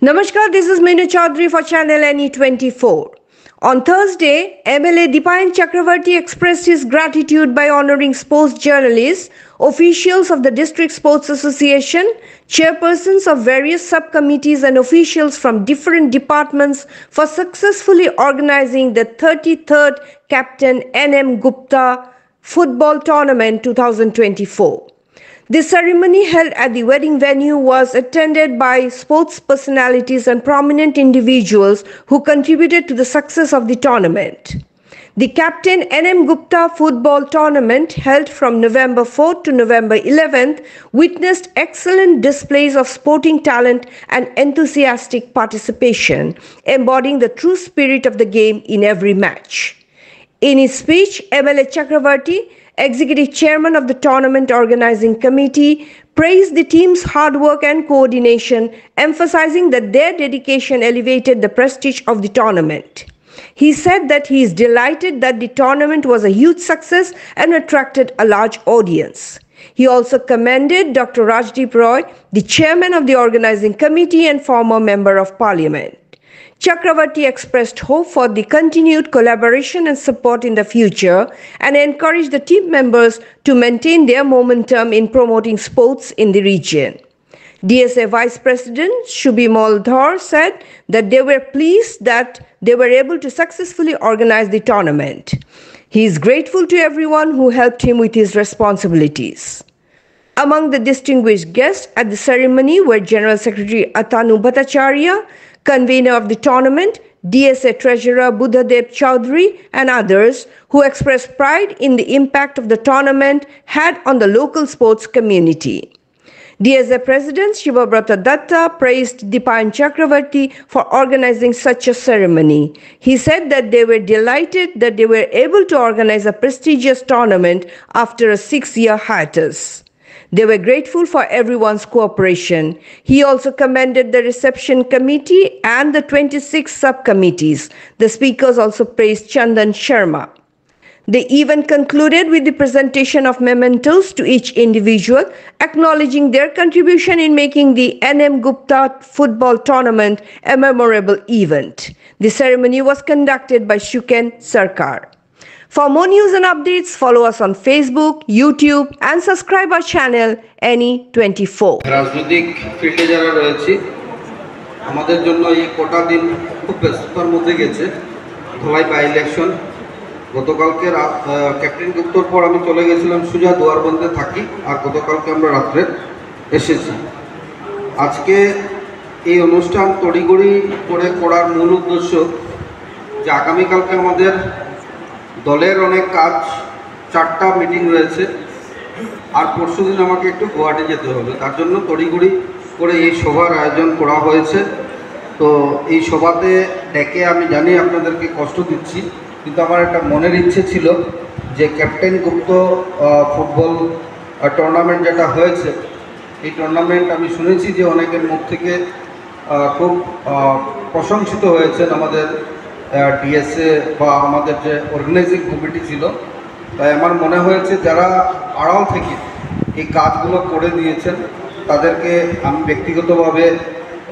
Namaskar, this is Meenu Chaudhary for Channel NE24. On Thursday, MLA Dipayan Chakravarti expressed his gratitude by honoring sports journalists, officials of the District Sports Association, chairpersons of various subcommittees and officials from different departments for successfully organizing the 33rd Captain N.M. Gupta Football Tournament 2024. The ceremony held at the wedding venue was attended by sports personalities and prominent individuals who contributed to the success of the tournament. The Captain N.M. Gupta Football Tournament, held from November 4th to November 11th, witnessed excellent displays of sporting talent and enthusiastic participation, embodying the true spirit of the game in every match. In his speech, MLA Chakravarti, Executive Chairman of the Tournament Organizing Committee, praised the team's hard work and coordination, emphasizing that their dedication elevated the prestige of the tournament. He said that he is delighted that the tournament was a huge success and attracted a large audience. He also commended Dr. Rajdeep Roy, the chairman of the organizing committee and former member of parliament. Chakravarti expressed hope for the continued collaboration and support in the future and encouraged the team members to maintain their momentum in promoting sports in the region. DSA Vice President Shubhimal Dhar said that they were pleased that they were able to successfully organize the tournament. He is grateful to everyone who helped him with his responsibilities. Among the distinguished guests at the ceremony were General Secretary Atanu Bhattacharya, convener of the tournament, DSA Treasurer Buddhadev Chaudhary, and others who expressed pride in the impact of the tournament had on the local sports community. DSA President Shivabrata Datta praised Dipayan Chakravarti for organizing such a ceremony. He said that they were delighted that they were able to organize a prestigious tournament after a 6-year hiatus. They were grateful for everyone's cooperation. He also commended the reception committee and the 26 subcommittees. The speakers also praised Chandan Sharma. The event concluded with the presentation of mementos to each individual, acknowledging their contribution in making the N.M. Gupta Football Tournament a memorable event. The ceremony was conducted by Shuken Sarkar. For more news and updates, follow us on Facebook, YouTube, and subscribe our channel NE24. রাজনৈতিক ফিল্ডে যারা রয়েছে আমাদের জন্য এই কোটা দিন খুব ব্যস্ততার মধ্যে গেছে। ধলাই বাই ইলেকশন গতকালকে ক্যাপ্টেন গুপ্তর পর আমি চলে গেছিলাম সুজা দুয়ারবন্দে থাকি, আর গতকালকে আমরা রাত্রে এসেছি। আজকে এই অনুষ্ঠান তড়িঘড়ি করে করার মূল উদ্দেশ্য যে আগামীকালকে আমাদের দলের অনেক কাজ, 4টা মিটিং রয়েছে, আর পরশুদিন আমাকে একটু গুয়াহাটি যেতে হবে। তার জন্য তড়িঘড়ি করে এই সভার আয়োজন করা হয়েছে। তো এই সভাতে ডেকে আমি জানি আপনাদেরকে কষ্ট দিচ্ছি, কিন্তু আমার একটা মনের ইচ্ছে ছিল যে ক্যাপ্টেন গুপ্ত ফুটবল টুর্নামেন্ট যেটা হয়েছে, এই টুর্নামেন্ট আমি শুনেছি যে অনেকের মুখ থেকে খুব প্রশংসিত হয়েছেন আমাদের ডিএসএ বা আমাদের যে অর্গানাইজিং কমিটি ছিল। তাই আমার মনে হয়েছে যারা আড়াল থেকে এই কাজগুলো করে দিয়েছেন তাদেরকে আমি ব্যক্তিগতভাবে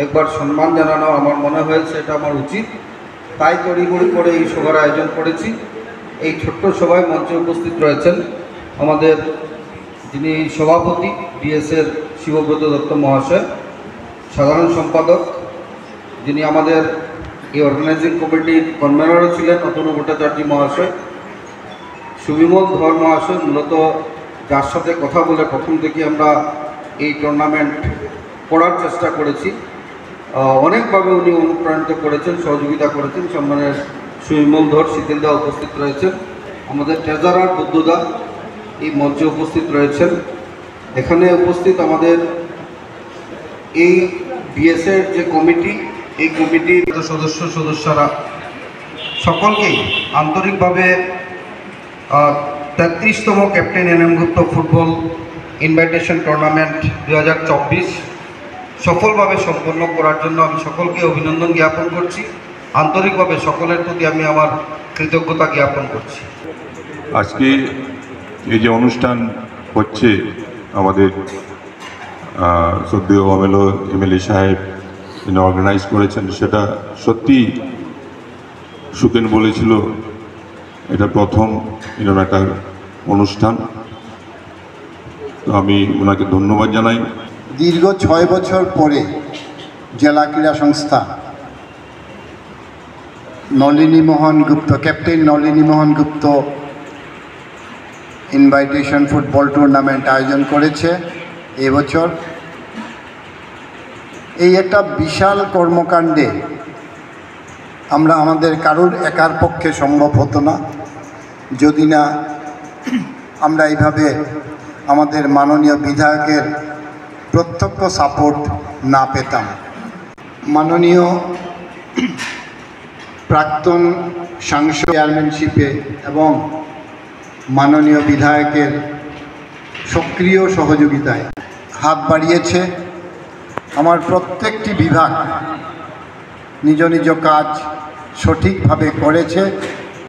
একবার সম্মান জানানো আমার মনে হয়েছে, এটা আমার উচিত। তাই তড়িঘড়ি করে এই সভার আয়োজন করেছি। এই ছোট্ট সভায় মঞ্চে উপস্থিত রয়েছেন আমাদের যিনি সভাপতি ডিএসএর শিবব্রত দত্ত মহাশয়, সাধারণ সম্পাদক যিনি আমাদের এই অর্গানাইজিং কমিটির কনভেনরও ছিলেন অতনু ভট্টাচার্য মহাশয়, সুবিমল ধর মহাশয়, মূলত যার সাথে কথা বলে প্রথম থেকে আমরা এই টুর্নামেন্ট করার চেষ্টা করেছি। অনেকভাবে উনি অনুপ্রাণিত করেছেন, সহযোগিতা করেছেন। সম্মানের সুবিমল ধর, শীতলদা উপস্থিত রয়েছেন, আমাদের ট্রেজারার বুদ্ধদা এই মঞ্চে উপস্থিত রয়েছেন। এখানে উপস্থিত আমাদের এই ডিএসএর যে কমিটি, এই কমিটির সদস্যরা সকলকেই আন্তরিকভাবে 33তম ক্যাপ্টেন এনএম গুপ্ত ফুটবল ইনভাইটেশন টুর্নামেন্ট 2024 সফলভাবে সম্পন্ন করার জন্য আমি সকলকে অভিনন্দন জ্ঞাপন করছি। আন্তরিকভাবে সকলের প্রতি আমি আমার কৃতজ্ঞতা জ্ঞাপন করছি। আজকে এই যে অনুষ্ঠান হচ্ছে আমাদের শ্রদ্ধেয় এমএলএ সাহেব তিনি অর্গানাইজ করেছেন, সেটা সত্যি সুকেন বলেছিল এটা প্রথম এরকম একটা অনুষ্ঠান। তো আমি ওনাকে ধন্যবাদ জানাই। দীর্ঘ 6 বছর পরে জেলা ক্রীড়া সংস্থা ক্যাপ্টেন নলিনী মোহন গুপ্ত ইনভাইটেশন ফুটবল টুর্নামেন্ট আয়োজন করেছে এবছর। এই একটা বিশাল কর্মকাণ্ডে আমরা আমাদের কারোর একার পক্ষে সম্ভব হতো না যদি না আমরা এইভাবে আমাদের মাননীয় বিধায়কের প্রত্যক্ষ সাপোর্ট না পেতাম। মাননীয় প্রাক্তন সাংসদ চেয়ারম্যানশিপে এবং মাননীয় বিধায়কের সক্রিয় সহযোগিতায় হাত বাড়িয়েছে। আমার প্রত্যেকটি বিভাগ নিজ নিজ কাজ সঠিকভাবে করেছে।